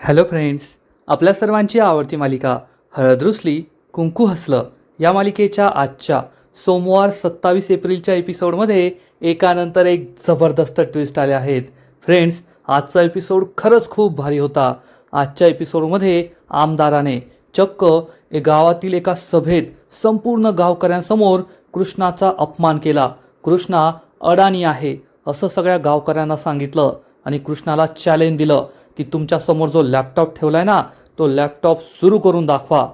Hello friends, आपल्या सर्वांची आवडती मालिका हळद रुसली कुंकू हसलं या मालिकेच्या आजच्या सोमवार 27 एप्रिलच्या एपिसोडमध्ये एकानंतर एक जबरदस्त ट्विस्ट आले आहेत. फ्रेंड्स, आजचा एपिसोड खरंच खूप भारी होता. आजच्या एपिसोडमध्ये आमदाराने चक्क गावातील एका सभेत संपूर्ण गावकऱ्यांसमोर कृष्णाचा अपमान केला. कृष्णा अडाणी आहे असं सगळ्या गावकऱ्यांना सांगितलं आणि कृष्णाला चॅलेंज दिलं की तुमच्यासमोर जो लॅपटॉप ठेवला आहे ना, तो लॅपटॉप सुरू करून दाखवा.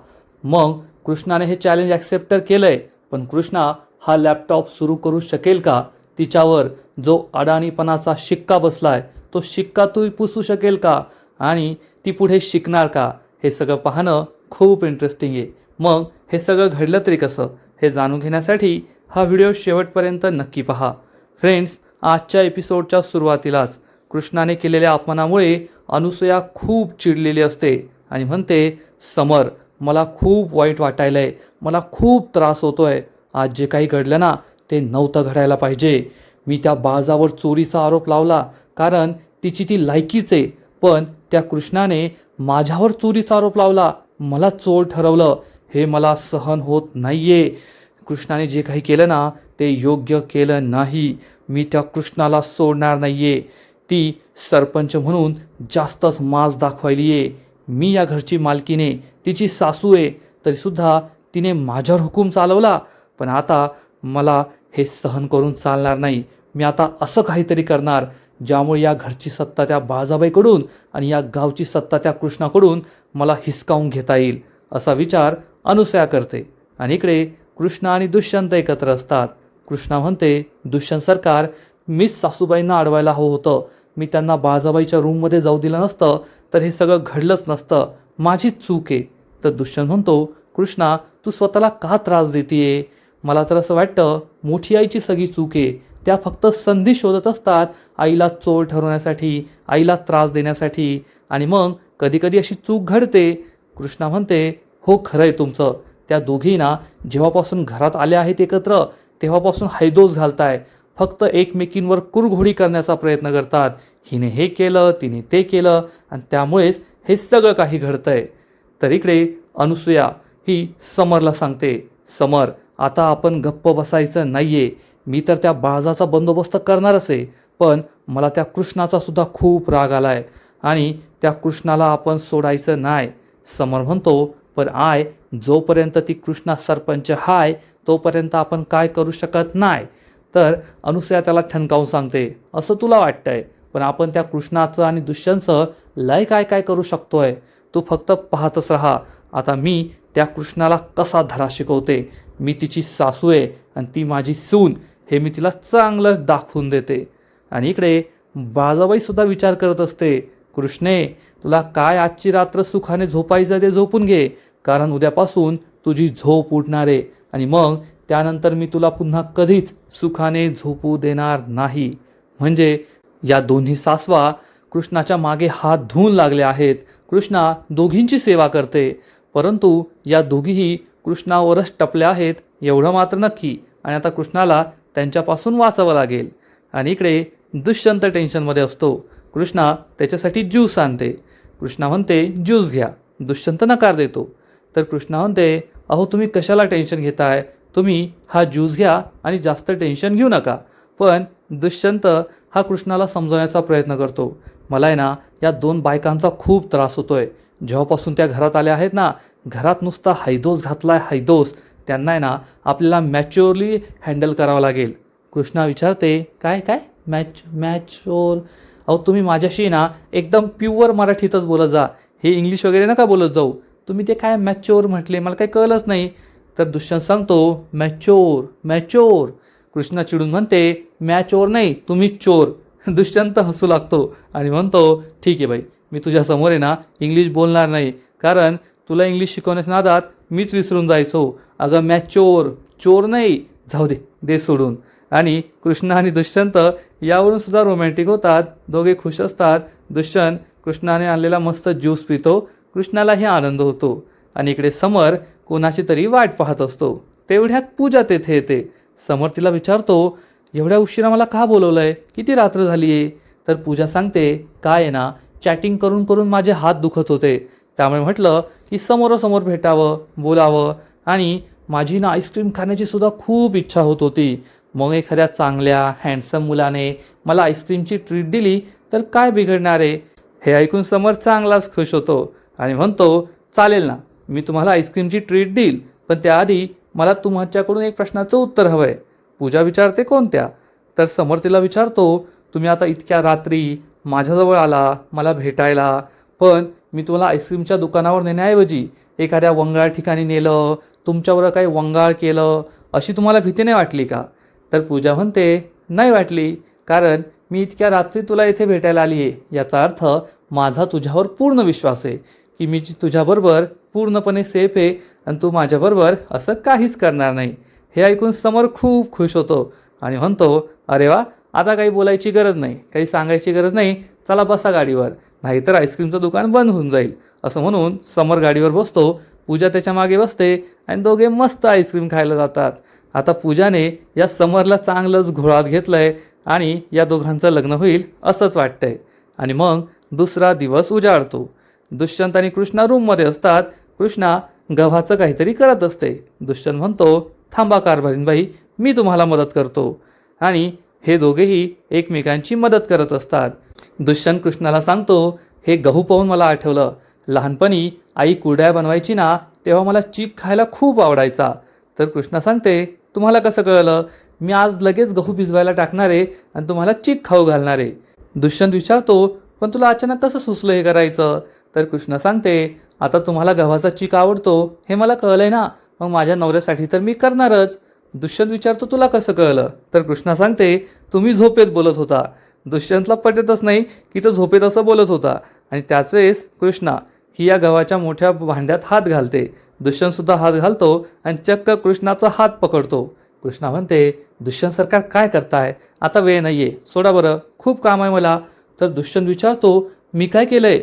मग कृष्णाने हे चॅलेंज ॲक्सेप्ट तर केलं आहे, पण कृष्णा हा लॅपटॉप सुरू करू शकेल का? तिच्यावर जो अडाणीपणाचा शिक्का बसला आहे तो शिक्का तू पुसू शकेल का? आणि ती पुढे शिकणार का? हे सगळं पाहणं खूप इंटरेस्टिंग आहे. मग हे सगळं घडलं तरी कसं हे जाणून घेण्यासाठी हा व्हिडिओ शेवटपर्यंत नक्की पहा. फ्रेंड्स, आजच्या एपिसोडच्या सुरुवातीलाच कृष्णाने केलेल्या अपमानामुळे अनुसूया खूप चिडलेली असते आणि म्हणते, समर, मला खूप वाईट वाटायलंय, मला खूप त्रास होतोय. आज जे काही घडलं ना ते नव्हतं घडायला पाहिजे. मी त्या बाजावर चोरीचा आरोप लावला कारण तिची ती लायकीच आहे, पण त्या कृष्णाने माझ्यावर चोरीचा आरोप लावला, मला चोर ठरवलं. हे मला सहन होत नाहीये. कृष्णाने जे काही केलं ना ते योग्य केलं नाही. मी त्या कृष्णाला सोडणार नाहीये. ती सरपंच म्हणून जास्तच माज दाखवायली आहे. मी या घरची मालकीने, तिची सासू आहे, तरीसुद्धा तिने माझ्यावर हुकूम चालवला. पण आता मला हे सहन करून चालणार नाही. मी आता असं काहीतरी करणार ज्यामुळे या घरची सत्ता त्या बाजाबाईकडून आणि या गावची सत्ता त्या कृष्णाकडून मला हिसकावून घेता येईल, असा विचार अनुसया करते. आणि इकडे कृष्णा आणि दुष्यंत एकत्र असतात. कृष्णा म्हणते, दुष्यंत सरकार, मीच सासूबाईंना अडवायला हवं होतं. मी त्यांना बाजाबाईच्या रूममध्ये जाऊ दिलं नसतं तर हे सगळं घडलंच नसतं. माझीच चूक आहे. तर दुष्यंत म्हणतो, कृष्णा, तू स्वतःला का त्रास देतेय? मला तर असं वाटतं मोठी आईची सगळी चूक आहे. त्या फक्त संधी शोधत असतात आईला चोर ठरवण्यासाठी, आईला त्रास देण्यासाठी, आणि मग कधीकधी अशी चूक घडते. कृष्णा म्हणते, हो, खरं आहे तुमचं. त्या दोघी ना जेव्हापासून घरात आल्या आहेत एकत्र तेव्हापासून हैदोस घालताय. फक्त एकमेकींवर कुरघोडी करण्याचा प्रयत्न करतात. हिने हे केलं, तिने ते केलं, आणि त्यामुळेच हे सगळं काही घडतंय. तर इकडे अनुसूया ही समरला सांगते, समर, आता आपण गप्प बसायचं नाहीये. मी तर त्या बाळाचा बंदोबस्त करणारच आहे, पण मला त्या कृष्णाचा सुद्धा खूप राग आलाय आणि त्या कृष्णाला आपण सोडायचं नाही. समर म्हणतो, पण जोपर्यंत ती कृष्णा सरपंच हाय तोपर्यंत आपण काय करू शकत नाही. तर अनुसूया त्याला ठणकावून सांगते, असं तुला वाटतंय, पण आपण त्या कृष्णाचं आणि दुष्यंतचं लय काय काय करू शकतोय. तू फक्त पाहतच राहा. आता मी त्या कृष्णाला कसा धडा शिकवते. मी तिची सासू आहे आणि ती माझी सून, हे मी तिला चांगलं दाखवून देते. आणि इकडे बाजाबाईसुद्धा विचार करत असते, कृष्णे, तुला काय आजची रात्र सुखाने झोपायचं ते झोपून घे, कारण उद्यापासून तुझी झोप उडणार आहे आणि मग त्यानंतर मी तुला पुन्हा कधीच सुखाने झोपू देणार नाही. म्हणजे या दोन्ही सासवा कृष्णाच्या मागे हात धुवून लागल्या आहेत. कृष्णा दोघींची सेवा करते, परंतु या दोघीही कृष्णावरच टपल्या आहेत एवढं मात्र नक्की. आणि आता कृष्णाला त्यांच्यापासून वाचावं लागेल. आणि इकडे दुष्यंत टेन्शनमध्ये असतो. कृष्णा त्याच्यासाठी ज्यूस आणते. कृष्णा म्हणते, ज्यूस घ्या. दुष्यंत नकार देतो. तर कृष्णा म्हणते, अहो, तुम्ही कशाला टेन्शन घेताय? तुम्ही हा ज्यूस घ्या आणि जास्त टेन्शन घेऊ नका. पण दुष्यंत हा कृष्णाला समजवण्याचा प्रयत्न करतो. मला आहे ना या दोन बायकांचा खूप त्रास होतोय. जेव्हापासून त्या घरात आल्या आहेत ना, घरात नुसता हैदोस घातलाय, हैदोस. त्यांना आहे ना आपल्याला मॅच्युअरली हँडल करावं लागेल. कृष्णा विचारते, काय काय मॅच्युअर? अहो, तुम्ही माझ्याशी ना एकदम प्युअर मराठीतच बोलत जा. हे इंग्लिश वगैरे नका बोलत जाऊ. तुम्ही ते काय मॅच्युअर म्हटले, मला काही कळलंच नाही. तर दुष्यंत सांगतो, मॅच्योर मॅच्योर. कृष्णा चिडून म्हणते, मॅच्योर नाही, तुम्ही चोर. दुष्यंत हसू लागतो आणि म्हणतो, ठीक आहे बाई, मी तुझ्या समोर आहे ना इंग्लिश बोलणार नाही, कारण तुला इंग्लिश शिकवण्याच्या नादात मीच विसरून जायचो. अगं मॅच्योर, चोर नाही, जाऊ दे, दे सोडून. आणि कृष्णा आणि दुष्यंत यावरून सुद्धा रोमॅन्टिक होतात. दोघे खुश असतात. दुष्यंत कृष्णाने आणलेला मस्त ज्यूस पितो. कृष्णालाही आनंद होतो. आणि इकडे समर कोणाची तरी वाट पाहत असतो. तेवढ्यात पूजा तेथे येते. समर तिला विचारतो, एवढ्या उशिरा मला का बोलवलंय? किती रात्र झाली आहे? तर पूजा सांगते, काय आहे ना, चॅटिंग करून करून माझे हात दुखत होते. त्यामुळे म्हटलं की समोरासमोर भेटावं, बोलावं आणि माझी ना आईस्क्रीम खाण्याची सुद्धा खूप इच्छा होत होती. मग एखाद्या चांगल्या हँडसम मुलाने मला आईस्क्रीमची ट्रीट दिली तर काय बिघडणार आहे. हे ऐकून समर चांगलाच खुश होतो आणि म्हणतो, चालेल ना, मी तुम्हाला आईस्क्रीमची ट्रीट देईल, पण त्याआधी मला तुमच्याकडून एक प्रश्नाचं उत्तर हवं आहे. पूजा विचारते, कोणत्या? तर समर तिला विचारतो, तुम्ही आता इतक्या रात्री माझ्याजवळ आला मला भेटायला, पण मी तुम्हाला आईस्क्रीमच्या दुकानावर नेण्याऐवजी एखाद्या वंगाळ ठिकाणी नेलं, तुमच्यावर काही वंगाळ केलं, अशी तुम्हाला भीती नाही वाटली का? तर पूजा म्हणते, नाही वाटली, कारण मी इतक्या रात्री तुला इथे भेटायला आली आहे, याचा अर्थ माझा तुझ्यावर पूर्ण विश्वास आहे की मी तुझ्याबरोबर पूर्णपणे सेफ आहे आणि तू माझ्याबरोबर असं काहीच करणार नाही. हे ऐकून समर खूप खुश होतो आणि म्हणतो, अरे वा, आता काही बोलायची गरज नाही, काही सांगायची गरज नाही, चला बसा गाडीवर, नाहीतर आईस्क्रीमचं दुकान बंद होऊन जाईल. असं म्हणून समर गाडीवर बसतो, पूजा त्याच्या मागे बसते आणि दोघे मस्त आईस्क्रीम खायला जातात. आता पूजाने या समरला चांगलंच घोळात घेतलंय आणि या दोघांचं लग्न होईल असंच वाटतंय. आणि मग दुसरा दिवस उजाडतो. दुष्यंत आणि कृष्णा रूममध्ये असतात. कृष्णा गव्हाचं काहीतरी करत असते. दुष्यंत म्हणतो, थांबा कारभारीणबाई, मी तुम्हाला मदत करतो. आणि हे दोघेही एकमेकांची मदत करत असतात. दुष्यंत कृष्णाला सांगतो, हे गहू पाहून मला आठवलं, लहानपणी आई कुरड्या बनवायची ना, तेव्हा मला चीक खायला खूप आवडायचा. तर कृष्णा सांगते, तुम्हाला कसं कळलं? मी आज लगेच गहू भिजवायला टाकणार आहे आणि तुम्हाला चीक खाऊ घालणार आहे. दुष्यंत विचारतो, पण तुला अचानक कसं सुचलं हे करायचं? तर कृष्णा सांगते, आता तुम्हाला गव्हाचा चीक आवडतो हे मला कळलंय ना, मग माझ्या नवऱ्यासाठी तर मी करणारच. दुष्यंत विचारतो, तुला कसं कळलं? तर कृष्णा सांगते, तुम्ही झोपेत बोलत होता. दुष्यंतला पटतच नाही की तो झोपेत असं बोलत होता आणि त्याच वेळेस कृष्णा ही या गव्हाच्या मोठ्या भांड्यात हात घालते. दुष्यंतसुद्धा हात घालतो आणि चक्क कृष्णाचा हात पकडतो. कृष्णा म्हणते, दुष्यंत सरकार काय करताय? आता वेळ नाही आहे, सोडा बरं, खूप काम आहे मला. तर दुष्यंत विचारतो, मी काय केलंय?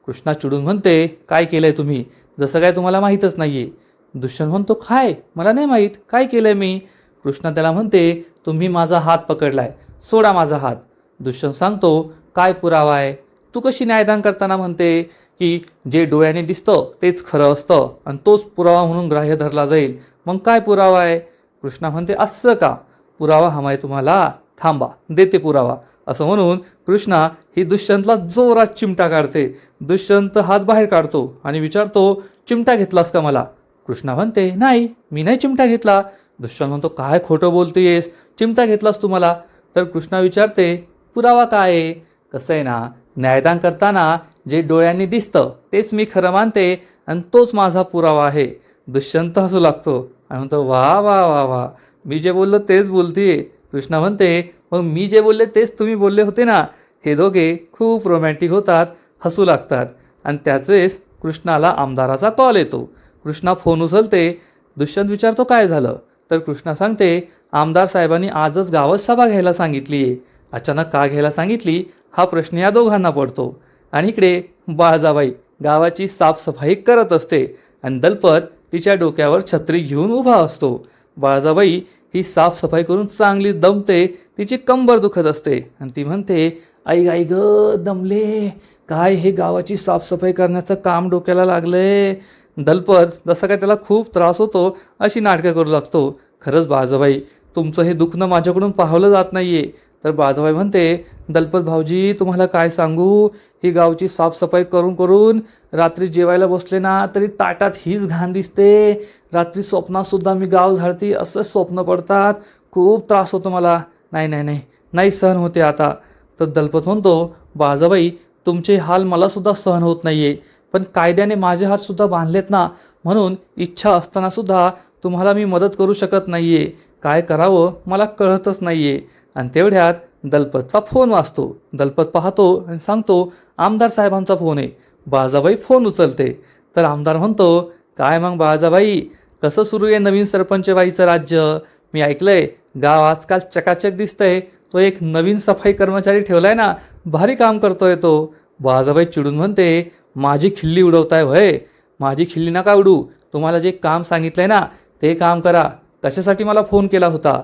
कृष्णा चिडून म्हणते, काय केलंय तुम्ही? जसं काय तुम्हाला माहीतच नाही आहे. दुष्यंत म्हणतो, काय? मला नाही माहीत, काय केलंय मी? कृष्णा त्याला म्हणते, तुम्ही माझा हात पकडलाय, सोडा माझा हात. दुष्यंत सांगतो, काय पुरावा आहे? तू कशी न्यायदान करताना म्हणते की जे डोळ्याने दिसतं तेच खरं असतं आणि तोच पुरावा म्हणून ग्राह्य धरला जाईल, मग काय पुरावा आहे? कृष्णा म्हणते, असं का? पुरावा हवा आहे तुम्हाला? थांबा, देते पुरावा. असं म्हणून कृष्णा ही दुष्यंतला जोरात चिमटा काढते. दुष्यंत हात बाहेर काढतो आणि विचारतो, चिमटा घेतलास का मला? कृष्णा म्हणते, नाही, मी नाही चिमटा घेतला. दुष्यंत म्हणतो, काय खोटं बोलतेयस, चिमटा घेतलास तू मला? तर कृष्णा विचारते, पुरावा काय आहे? कसं आहे ना, न्यायदान करताना जे डोळ्यांनी दिसतं तेच मी खरं मानते आणि तोच माझा पुरावा आहे. दुष्यंत हसू लागतो आणि म्हणतो, वा वा वा वा, मी जे बोललो तेच बोलतीये. कृष्णा म्हणते, मग मी जे बोलले तेच तुम्ही बोलले होते ना. हे दोघे खूप रोमॅन्टिक होतात, हसू लागतात. आणि त्याच वेळेस कृष्णाला आमदाराचा कॉल येतो. कृष्णा फोन उचलते. दुष्यंत विचारतो, काय झालं? तर कृष्णा सांगते, आमदार साहेबांनी आजच गावात सभा घ्यायला सांगितली आहे. अचानक का घ्यायला सांगितली हा प्रश्न या दोघांना पडतो. आणि इकडे बाळजाबाई गावाची साफसफाई करत असते आणि दलपत तिच्या डोक्यावर छत्री घेऊन उभा असतो. बाळजाबाई ही साफसफाई करून चांगली दमते, तिची कंबर दुखत असते आणि ती म्हणते, आई आई ग, दमले, काय हे गावाची साफसफाई करण्याचं काम डोक्याला लागलंय. दलपत जसं काय त्याला खूप त्रास होतो अशी नाटकं करू लागतो. खरंच बाळजाबाई, तुमचं हे दुखणं माझ्याकडून पाहवलं जात नाहीये. तर बाळजाबाई म्हणते, दलपत भाऊजी, तुम्हाला काय सांगू, ही गावची साफसफाई करून करून रात्री जेवायला बसले ना तरी ताटात हीच घाण दिसते. रात्री स्वप्नातसुद्धा मी गाव झाडती असंच स्वप्न पडतात, खूप त्रास होतो मला. नाही नाही नाही नाही सहन होते आता. तर दलपत म्हणतो, बाळजाबाई, तुमचे हाल मलासुद्धा सहन होत नाही आहे, पण कायद्याने माझे हातसुद्धा बांधलेत ना, म्हणून इच्छा असतानासुद्धा तुम्हाला मी मदत करू शकत नाही आहे. काय करावं मला कळतच नाही आहे. आणि तेवढ्यात दलपतचा फोन वाजतो. दलपत पाहतो आणि सांगतो, आमदार साहेबांचा फोन आहे. बाळजाबाई फोन उचलते. तर आमदार म्हणतो, काय मग बाळजाबाई, कसं सुरू आहे नवीन सरपंच बाईचं राज्य? मी ऐकलंय गाव आजकाल चकाचक दिसतंय, तो एक नवीन सफाई कर्मचारी ठेवलाय ना, भारी काम करतोय तो. बाळजाबाई चिडून म्हणते, माझी खिल्ली उडवताय व्हय? माझी खिल्ली नका उडू, तुम्हाला जे काम सांगितलंय ना ते काम करा. कशासाठी मला फोन केला होता?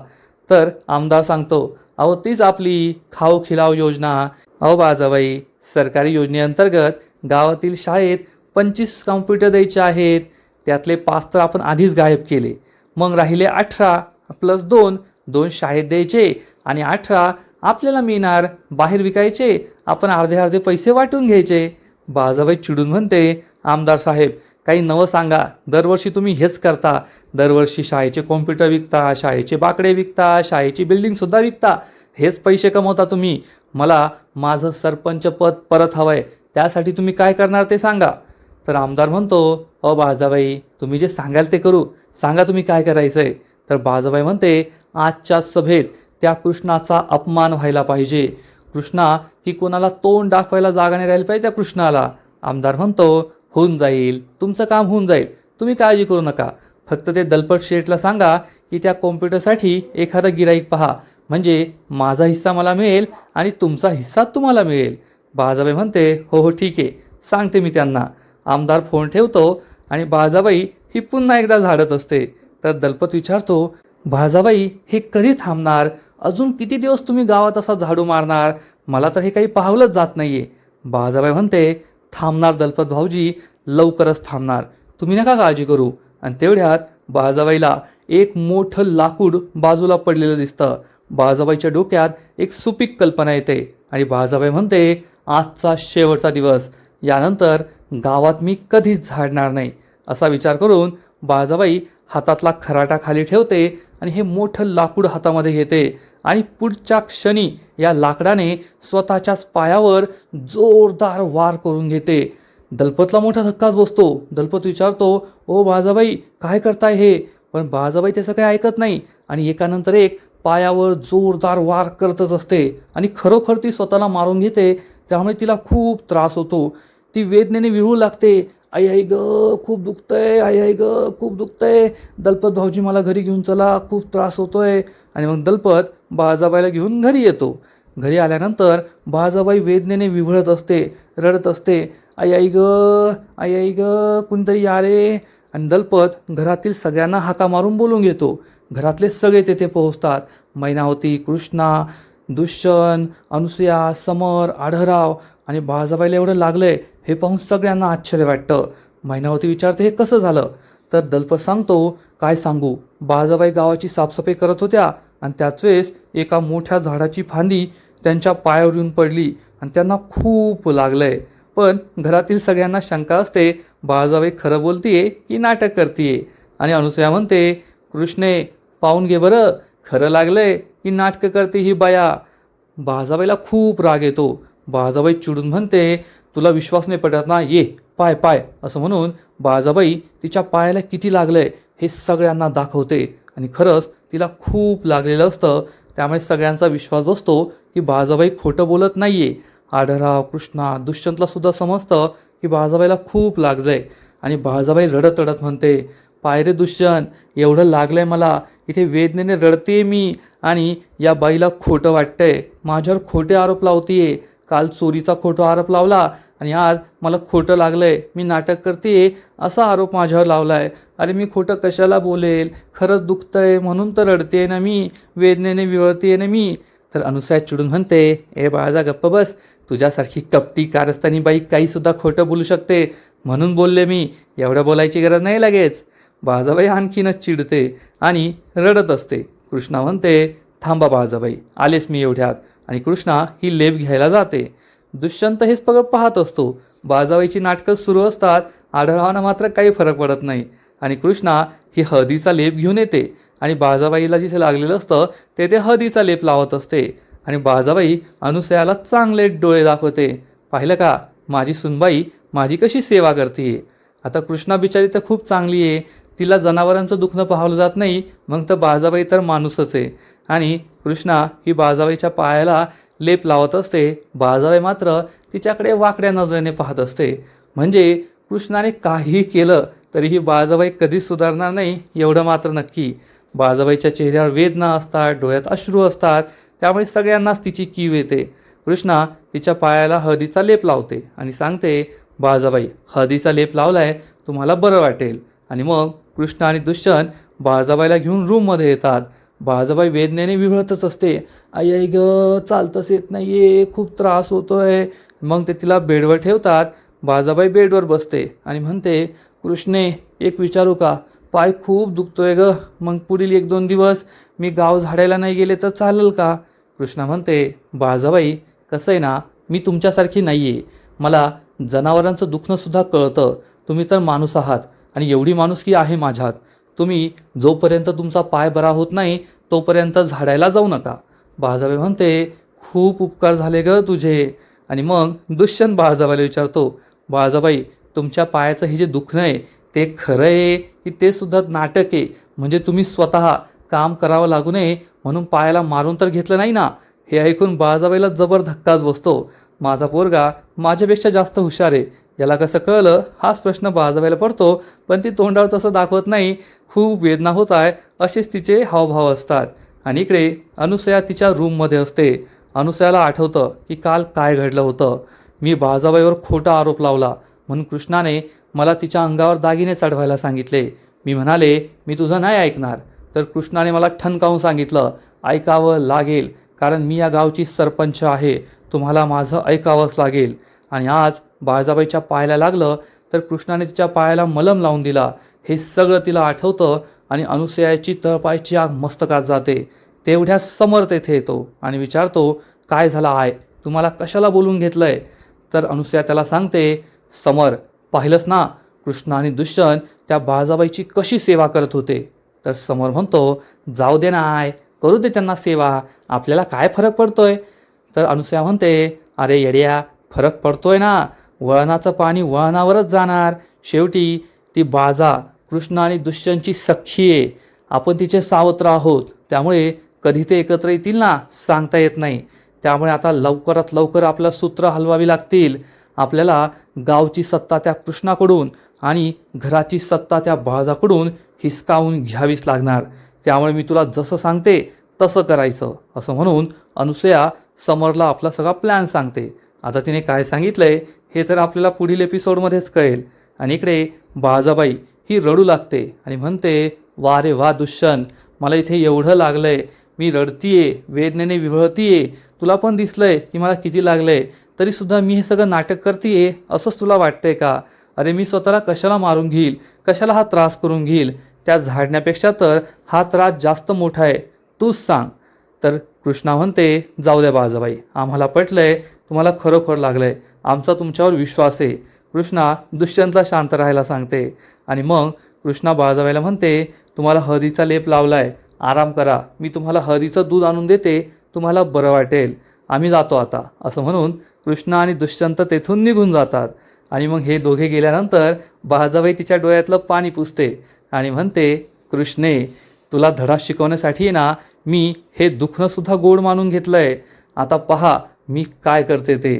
तर आमदार सांगतो, अहो तीच आपली खाऊ खिलाव योजना. अहो बाळजाबाई, सरकारी योजनेअंतर्गत गावातील शाळेत 25 कॉम्प्युटर द्यायचे आहेत. त्यातले 5 तर आपण आधीच गायब केले. मग राहिले 18 प्लस 2 शाळेत द्यायचे आणि 18 आपल्याला मिळणार. बाहेर विकायचे, आपण अर्धे अर्धे पैसे वाटून घ्यायचे. बाळाबाई चिडून म्हणते, आमदार साहेब काही नवं सांगा. दरवर्षी तुम्ही हेच करता. दरवर्षी शाळेचे कॉम्प्युटर विकता, शाळेचे बाकडे विकता, शाळेची बिल्डिंगसुद्धा विकता. हेच पैसे कमवता तुम्ही. मला माझं सरपंच पद परत हवं आहे. त्यासाठी तुम्ही काय करणार ते सांगा. तर आमदार म्हणतो, बाळाबाई तुम्ही जे सांगाल ते करू. सांगा तुम्ही काय करायचं आहे. तर बाळाबाई म्हणते, आजच्या सभेत त्या कृष्णाचा अपमान व्हायला पाहिजे. कृष्णा की कोणाला तोंड दाखवायला जागा नाही राहिली पाहिजे त्या कृष्णाला. आमदार म्हणतो, होऊन जाईल, तुमचं काम होऊन जाईल, तुम्ही काळजी करू नका. फक्त ते दलपत शेठला सांगा की त्या कॉम्प्युटरसाठी एखादं गिराईक पहा, म्हणजे माझा हिस्सा मला मिळेल आणि तुमचा हिस्सा तुम्हाला मिळेल. बाळाबाई म्हणते, हो हो ठीक आहे, सांगते मी त्यांना. आमदार फोन ठेवतो आणि बाळाबाई ही पुन्हा एकदा झाडत असते. तर दलपत विचारतो, बाळाबाई हे कधी थांबणार? अजून किती दिवस तुम्ही गावात असा झाडू मारणार? मला तर हे काही पाहवलंच जात नाहीये. बाळाबाई म्हणते, थांबणार दलपत भाऊजी, लवकरच थांबणार, तुम्ही नका काळजी करू. आणि तेवढ्यात बाळाबाईला एक मोठं लाकूड बाजूला पडलेलं दिसतं. बाळाबाईच्या डोक्यात एक सुपीक कल्पना येते आणि बाळाबाई म्हणते, आजचा शेवटचा दिवस, यानंतर गावात मी कधीच झाडणार नाही. असा विचार करून बाळाबाई हातातला खराटा खाली ठेवते आणि हे मोठं लाकूड हातामध्ये घेते आणि पुढच्या क्षणी या लाकडाने स्वतःच्याच पायावर जोरदार वार करून घेते. दलपतला मोठा धक्काच बसतो. दलपत विचारतो, ओ बाळाबाई काय करताय हे? पण बाळाबाई त्याचं काही ऐकत नाही आणि एकानंतर एक पायावर जोरदार वार करतच असते आणि खरोखर ती स्वतःला मारून घेते. त्यामुळे तिला खूप त्रास होतो. ती वेदनेने विळू लागते. आई आई ग खूप दुखतंय, आई आई ग खूप दुखतंय, दलपत भाऊजी मला घरी घेऊन चला, खूप त्रास होतोय. आणि मग दलपत बाळाबाईला घेऊन घरी येतो. घरी आल्यानंतर बाळाबाई वेदनेने विव्हळत असते, रडत असते. आई आई ग, आई आई ग, कोणतरी या रे. आणि दलपत घरातील सगळ्यांना हाका मारून बोलून घेतो. घरातले सगळे तेथे पोहोचतात. मैनावती, कृष्णा, दुष्यंत, अनुसूया, समर, आढळराव. आणि बाळाबाईला एवढं लागलंय हे पाहून सगळ्यांना आश्चर्य वाटतं. मैनावती विचारते, हे कसं झालं? तर दलपत सांगतो, काय सांगू, बाळाबाई गावाची साफसफाई करत होत्या आणि त्याच वेळेस एका मोठ्या झाडाची फांदी त्यांच्या पायावर येऊन पडली आणि त्यांना खूप लागलंय. पण घरातील सगळ्यांना शंका असते, बाळाबाई खरं बोलतीये की नाटक करतीये. आणि अनुसूया म्हणते, कृष्णे पाहून घे बरं, खरं लागलंय की नाटकं करते ही बाया. बाळाबाईला खूप राग येतो. बाळाबाई चिडून म्हणते, तुला विश्वास नाही पटत ना, ये पाय पाय. असं म्हणून बाळाबाई तिच्या पायाला किती लागलंय हे सगळ्यांना दाखवते आणि खरंच तिला खूप लागलेलं असतं. त्यामुळे सगळ्यांचा विश्वास बसतो की बाळाबाई खोटं बोलत नाहीये. आढळराव, कृष्णा, दुष्यंतला सुद्धा समजतं की बाळाबाईला खूप लागलंय. आणि बाळाबाई रडत रडत म्हणते, पाय रे दुष्यंत, एवढं लागलंय मला, इथे वेदनेने रडते मी आणि या बाईला खोटं वाटतंय, माझ्यावर खोटे आरोप लावतीये. काल चोरीचा खोटा आरोप लावला आणि आज मला खोटं लागलंय, मी नाटक करते असा आरोप माझ्यावर लावलाय. अरे मी खोटं कशाला बोलेल, खरंच दुखतंय म्हणून तर रडते ना मी, वेदनेने विवळते ना मी. तर अनुसूया चिडून म्हणते, ए बाळाजा गप्प बस, तुझ्यासारखी कपटी कारस्थानी बाई काहीसुद्धा खोटं बोलू शकते म्हणून बोलले मी, एवढं बोलायची गरज नाही लगेच. बाळाबाई आणखीनच चिडते आणि रडत असते. कृष्णा म्हणते, थांबा बाळाबाई, आलेच मी एवढ्यात. आणि कृष्णा ही लेप घ्यायला जाते. दुष्यंत हेच पाहत असतो. बाळाबाईची नाटकं सुरू असतात. आढळरावांना मात्र काही फरक पडत नाही आणि कृष्णा ही हळदीचा लेप घेऊन येते आणि बाळाबाईला जिथे लागलेलं असतं ते हळदीचा लेप लावत असते. आणि बाळाबाई अनुसूयाला चांगले डोळे दाखवते, पाहिलं का माझी सुनबाई माझी कशी सेवा करते. आता कृष्णा बिचारी तर खूप चांगली आहे, तिला जनावरांचं दुखणं पाहावलं जात नाही, मग तर बाळाबाई तर माणूसच आहे. आणि कृष्णा ही बाळाबाईच्या पायाला लेप लावत असते. बाळाबाई मात्र तिच्याकडे वाकड्या नजरेने पाहत असते. म्हणजे कृष्णाने काहीही केलं तरीही बाळाबाई कधीच सुधारणार नाही एवढं मात्र नक्की. बाळाबाईच्या चेहऱ्यावर वेदना असतात, डोळ्यात अश्रू असतात, त्यामुळे सगळ्यांनाच तिची कीव येते. कृष्णा तिच्या पायाला हळदीचा लेप लावते आणि सांगते, बाळाबाई हळदीचा लेप लावलाय, तुम्हाला बरं वाटेल. आणि मग कृष्णा आणि दुष्यंत बाळाबाईला घेऊन रूममध्ये येतात. बाळाबाई वेदनेने विव्हळतच असते. आई आई ग, चालतंच येत नाहीये, खूप त्रास होतोय. मग ते तिला बेडवर ठेवतात. बाळजाबाई बेडवर बसते आणि म्हणते, कृष्णे एक विचारू का? पाय खूप दुखतोय ग. मग पुढील 1-2 दिवस मी गाव झाडायला नाही गेले तर चालेल का? कृष्णा म्हणते, बाळजाबाई कसं आहे ना, मी तुमच्यासारखी नाही आहे. मला जनावरांचं दुखणंसुद्धा कळतं. तुम्ही तर माणूस आहात आणि एवढी माणुसकी आहे माझ्यात. तुम्ही जोपर्यंत तुमचा पाय बरा होत नाही तोपर्यंत झाडायला जाऊ नका. बाळजाबाई म्हणते, खूप उपकार झाले ग तुझे. आणि मग दुष्यंत बाळजाबाईला विचारतो, बाळजाबाई तुमच्या पायाचं हे जे दुखणं आहे ते खरं आहे की ते सुद्धा नाटक आहे? म्हणजे तुम्ही स्वतः काम करावं लागू नये म्हणून पायाला मारून तर घेतलं नाही ना? हे ऐकून बाळजाबाईला जबर धक्काच बसतो. माझा पोरगा माझ्यापेक्षा जास्त हुशार आहे, याला कसं कळलं हाच प्रश्न बाळजाबाईला पडतो. पण ती तोंडावर तसं दाखवत नाही. खूप वेदना होत आहे असेच तिचे हावभाव असतात. आणि इकडे अनुसया तिच्या रूममध्ये असते. अनुसयाला आठवतं की काल काय घडलं होतं. मी बाळजाबाईवर खोटा आरोप लावला म्हणून कृष्णाने मला तिच्या अंगावर दागिने चढवायला सांगितले. मी म्हणाले मी तुझं नाही ऐकणार. तर कृष्णाने मला ठणकावून सांगितलं, ऐकावं लागेल कारण मी या गावची सरपंच आहे. तुम्हाला माझं ऐकावंच लागेल. आणि आज बाळजाबाईच्या पायाला लागलं तर कृष्णाने तिच्या पायाला मलम लावून दिला. हे सगळं तिला आठवतं आणि अनुसयाची तळपायची आग मस्तकात जाते. तेवढ्या समर तेथे येतो आणि विचारतो, काय झालं आहे? तुम्हाला कशाला बोलून घेतलंय? तर अनुसया त्याला सांगते, समर पाहिलंस ना कृष्ण आणि दुष्यंत त्या बाळजाबाईची कशी सेवा करत होते. तर समर म्हणतो, जाऊ दे ना आय, करू दे त्यांना सेवा, आपल्याला काय फरक पडतोय? तर अनुसया म्हणते, अरे येड्या, फरक पडतोय ना. वळणाचं पाणी वळणावरच जाणार. शेवटी ती बाळजा कृष्ण आणि दुष्यंतची सख्खी आहे. आपण तिचे सावत्र आहोत. त्यामुळे कधी ते एकत्र येतील ना सांगता येत नाही. त्यामुळे आता लवकरात लवकर आपलं सूत्र हलवावी लागतील. आपल्याला गावची सत्ता त्या कृष्णाकडून आणि घराची सत्ता त्या बाळजाकडून हिसकावून घ्यावीच लागणार. त्यामुळे मी तुला जसं सांगते तसं करायचं. असं म्हणून अनुसया समरला आपला सगळा प्लॅन सांगते. आता तिने काय सांगितलंय हे तर आपल्याला पुढील एपिसोडमध्येच कळेल. आणि इकडे बाळजाबाई ही रडू लागते आणि म्हणते, वा रे वा दुष्यंत, मला इथे एवढं लागलंय, मी रडतीये, वेदनेने विव्हळतीये. तुला पण दिसलंय की मला किती लागलंय, तरीसुद्धा मी हे सगळं नाटक करतीये असंच तुला वाटतंय का? अरे मी स्वतःला कशाला मारून घेईल, कशाला हा त्रास करून घेईल? त्या झाडण्यापेक्षा तर हा त्रास जास्त मोठा आहे, तूच सांग. तर कृष्णा म्हणते, जाऊ द्या बाळजाबाई, आम्हाला पटलंय तुम्हाला खरोखर लागलंय, आमचा तुमच्यावर विश्वास आहे. कृष्णा दुष्यंतला शांत राहायला सांगते. आणि मग कृष्णा बाळजाबाईला म्हणते, तुम्हाला हळदीचा लेप लावलाय, आराम करा, मी तुम्हाला हळदीचं दूध आणून देते, तुम्हाला बरं वाटेल, आम्ही जातो आता. असं म्हणून कृष्णा आणि दुष्यंत तेथून निघून जातात. आणि मग हे दोघे गेल्यानंतर बाळजाबाई तिच्या डोळ्यातलं पाणी पुसते आणि म्हणते, कृष्णे तुला धडा शिकवण्यासाठी आहे ना मी हे दुखणंसुद्धा गोड मानून घेतलंय. आता पहा मी काय करते ते.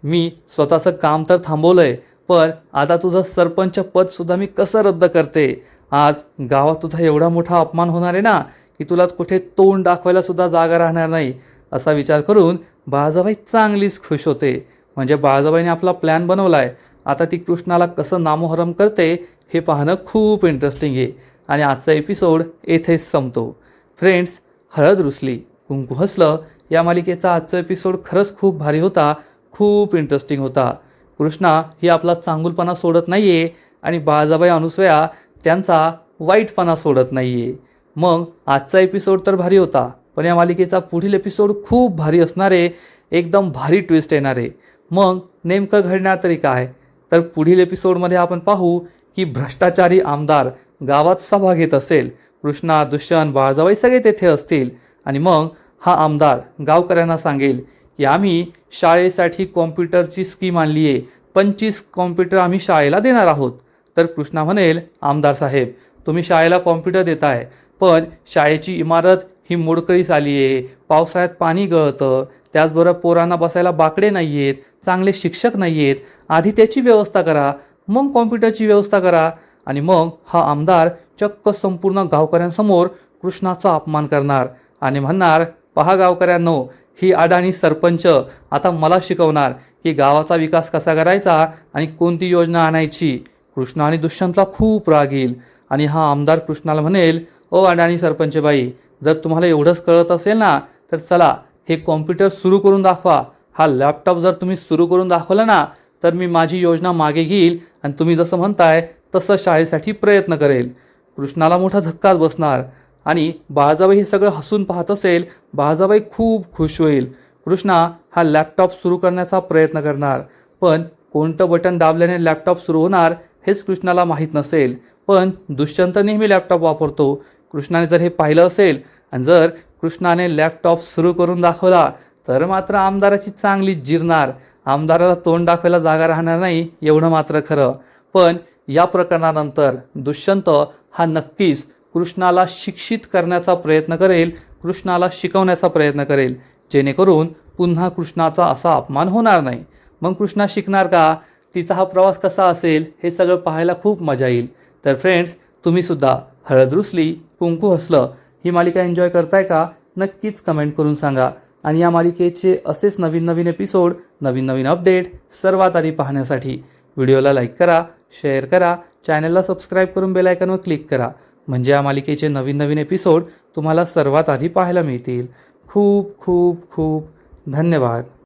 मी स्वतःचं काम तर थांबवलंय, पण आता तुझं सरपंच पदसुद्धा मी कसं रद्द करते. आज गावात तुझा एवढा मोठा अपमान होणार आहे ना की तुला कुठे तोंड दाखवायला सुद्धा जागा राहणार नाही. असा विचार करून बाळजाबाई चांगलीच खुश होते. म्हणजे बाळजाबाईने आपला प्लॅन बनवलाय. आता ती कृष्णाला कसं नामोहरम करते हे पाहणं खूप इंटरेस्टिंग आहे. आणि आजचा एपिसोड येथेच संपतो. फ्रेंड्स, हळद रुसली कुंकू हसलं या मालिकेचा आजचा एपिसोड खरंच खूप भारी होता, खूप इंटरेस्टिंग होता. कृष्णा ही आपला चांगुलपणा सोडत नाही आहे आणि बाळजाबाई अनुसया त्यांचा वाईटपणा सोडत नाही आहे. मग आजचा एपिसोड तर भारी होता, पण या मालिकेचा पुढील एपिसोड खूप भारी असणार आहे, एकदम भारी ट्विस्ट येणार आहे. मग नेमकं घडणार तरी काय? तर पुढील एपिसोडमध्ये आपण पाहू की भ्रष्टाचारी आमदार गावात सभा घेत असेल. कृष्णा, दुष्यंत, बाळजाबाई सगळे तेथे असतील. आणि मग हा आमदार गावकऱ्यांना सांगेल की आम्ही शाळेसाठी कॉम्प्युटरची स्कीम आणली आहे, 25 कॉम्प्युटर आम्ही शाळेला देणार आहोत. तर कृष्णा म्हणेल, आमदार साहेब तुम्ही शाळेला कॉम्प्युटर देताय, पण शाळेची इमारत ही मोडकळीस आली आहे, पावसाळ्यात पाणी गळतं, त्याचबरोबर पोरांना बसायला बाकडे नाही आहेत, चांगले शिक्षक नाही आहेत. आधी त्याची व्यवस्था करा, मग कॉम्प्युटरची व्यवस्था करा. आणि मग हा आमदार चक्क संपूर्ण गावकऱ्यांसमोर कृष्णाचा अपमान करणार आणि म्हणणार, पहा गावकऱ्यांनो, ही अडाणी सरपंच आता मला शिकवणार की गावाचा विकास कसा करायचा आणि कोणती योजना आणायची. कृष्णा आणि दुष्यंतला खूप राग येईल आणि हा आमदार कृष्णाला म्हणेल, ओ अडाणी सरपंच बाई, जर तुम्हाला एवढंच कळत असेल ना तर चला हे कॉम्प्युटर सुरू करून दाखवा, हा लॅपटॉप जर तुम्ही सुरू करून दाखवला ना तर मी माझी योजना मागे घेईल आणि तुम्ही जसं म्हणताय तसं शाळेसाठी प्रयत्न करेल. कृष्णाला मोठा धक्काच बसणार आणि बाळजाबाई हे सगळं हसून पाहत असेल. बाळजाबाई खूप खुश होईल. कृष्णा हा लॅपटॉप सुरू करण्याचा प्रयत्न करणार, पण कोणतं बटन दाबल्याने लॅपटॉप सुरू होणार हेच कृष्णाला माहीत नसेल. पण दुष्यंत नेहमी लॅपटॉप वापरतो. कृष्णाने जर हे पाहिलं असेल आणि जर कृष्णाने लॅपटॉप सुरू करून दाखवला तर मात्र आमदाराची चांगली जिरणार. आमदाराला तोंड दाखवायला जागा राहणार नाही एवढं मात्र खरं. पण या प्रकरणानंतर दुष्यंत हा नक्कीच कृष्णाला शिक्षित करण्याचा प्रयत्न करेल, कृष्णाला शिकवण्याचा प्रयत्न करेल, जेणेकरून पुन्हा कृष्णाचा असा अपमान होणार नाही. मग कृष्णा शिकणार का, तिचा हा प्रवास कसा असेल हे सगळं पाहायला खूप मजा येईल. तर फ्रेंड्स, तुम्हीसुद्धा हळद रुसली कुंकू हसलं ही मालिका एन्जॉय करताय का? नक्कीच कमेंट करून सांगा. आणि या मालिकेचे असेच नवीन नवीन एपिसोड, नवीन नवीन अपडेट सर्वात आधी पाहण्यासाठी व्हिडिओला लाईक करा, शेअर करा, चॅनलला सबस्क्राईब करून बेल आयकॉनवर क्लिक करा. म्हणजे या मालिकेचे नवीन नवीन एपिसोड तुम्हाला सर्वात आधी पाहायला मिळतील. खूप खूप खूप धन्यवाद.